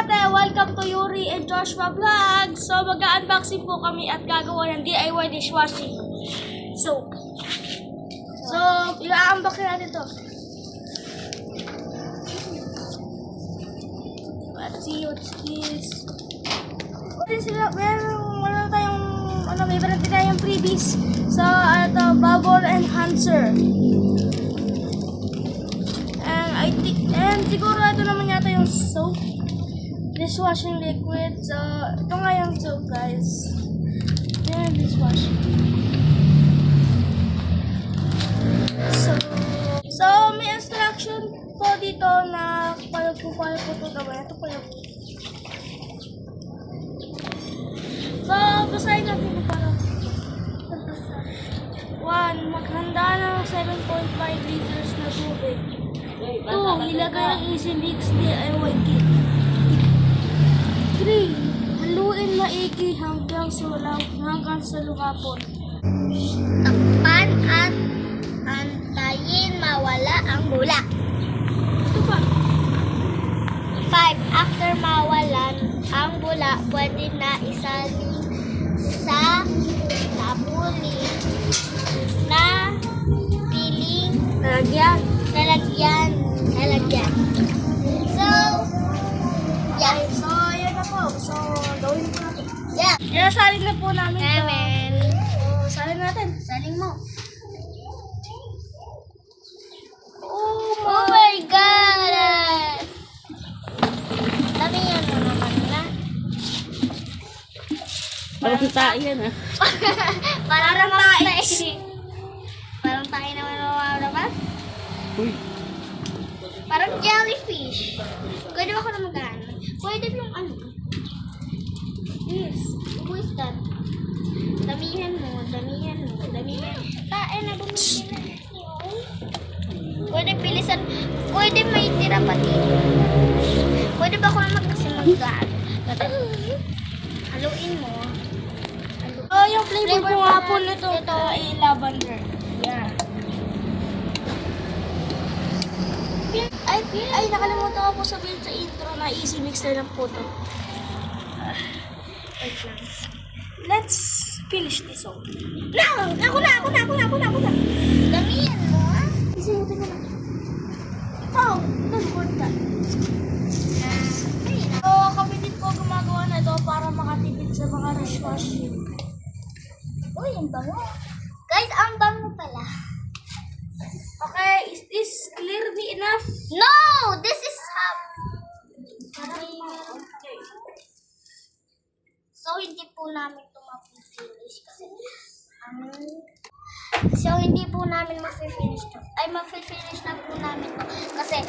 ate! Welcome to Yuri and Joshua Vlog! So, mag-unboxing po kami at gagawa ng DIY dishwashing. So, i-unbox natin to. Let's see what this. Meron tayong, may meron tayong freebies. So, ito, bubble enhancer. And siguro ito naman yata yung soap. Dishwashing liquid. So, ito nga yung soap, guys. Ito yung dishwashing. So, may instruction po dito na paano po ito gawin. Ito po yung. So, basahin natin kung paano. 1. Maghanda ng 7.5 liters na tubig. 2. Ilagay ang easy mix DIY kit. 3. Haluin maigi hanggang sa lumapot. Takpan at antayin mawala ang bula. Ito pa. 5. After mawalan ang bula, pwede na isalin sa napuli na piling lalagyan. So, yeah. So, yun na po. So, gawin po natin. Yeah. Saling na po namin ito. Amen. So, saling natin. Saling mo. Oh Oh my God! Dami yan mo naman na. Parang tayo yan ah. Parang tayo. Parang tayo naman lumabas. Uy. Parang jellyfish. Pwede ba ako na mag-ano? Pwede yung ano? Yes. Who is that? Damihan mo. Tae na bumili na. Pwede pilisan. Pwede may tira pa dito. Pwede ba ako na mag-ano? Haluin mo. Oh, yung flavor po nga po na- nito ito. ay lavender. Yeah. Ay, nakalimutan ko po sabihin sa intro na easy mix na lang po to. Wait lang. Let's finish this off. No! Ako na! Damihan mo, ha? Isimutin ko na. Oh, nag-board ka. So, kami din po gumagawa na ito para makatipid sa mga dishwashing. Uy, ang bango. Guys, ang bango pala. Okay, is this clearly enough? No! This is half. Okay. So, hindi po namin ito ma-finish kasi so, hindi po namin ma-finish to. Ay, ma-finish na po namin to. Kasi,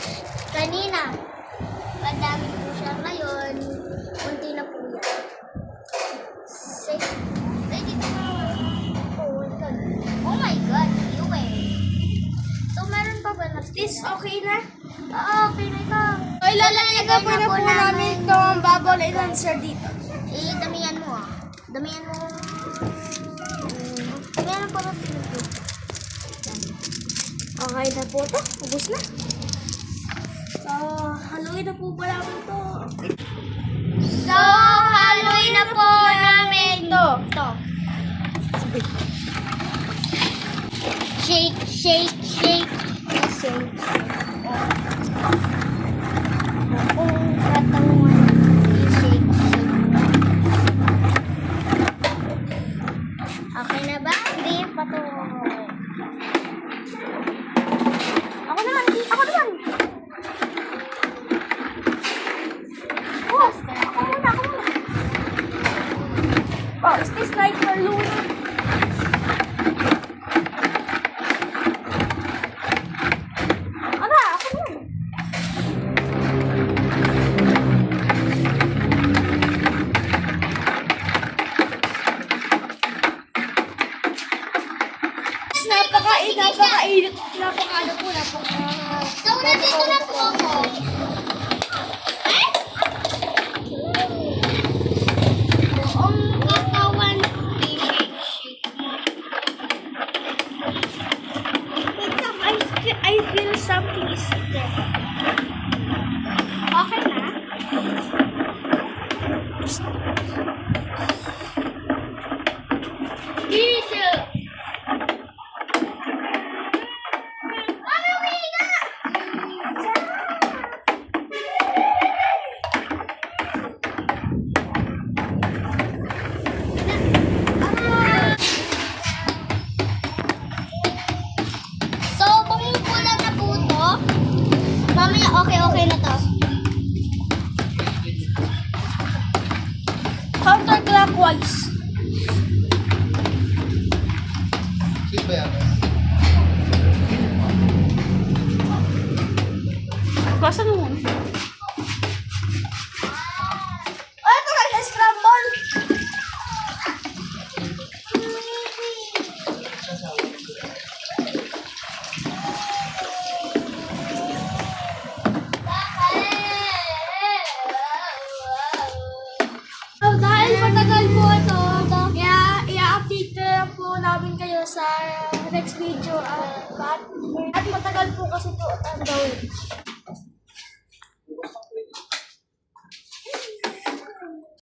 kanina, madami po siya ngayon. Kunti na po yan. Ready to go. Oh my God, you So, meron pa ba na? Is this okay na? Oo, okay na ito. Ay, lalagay na po namin itong bubble enhancer dito. Damihan mo ah. Damihan mo. Meron pa ba pinito? Okay na po ito. Ubus na. So, haluin na po ba namin ito? So, haluin na po namin ito. Shake. Katawan. Shake. Okay na ba? Hindi pa to. Ako naman. Oh, Ako muna. Oh, is this right for Louie? Ako naman. Napakainit. So, nandito na po ako. Ang katawan. Shake mo. I feel something is there. Okay na? Tissue! Ano, Mika? So, pumupula na po ito. Mamaya, okay na to. Counterclockwise. Sweet ba yan? Basta mo. Oh, ito guys, scramble. So, dahil matagal po ito, kaya i-update na lang po namin kayo sa next video. At matagal po kasi ito ang gawin.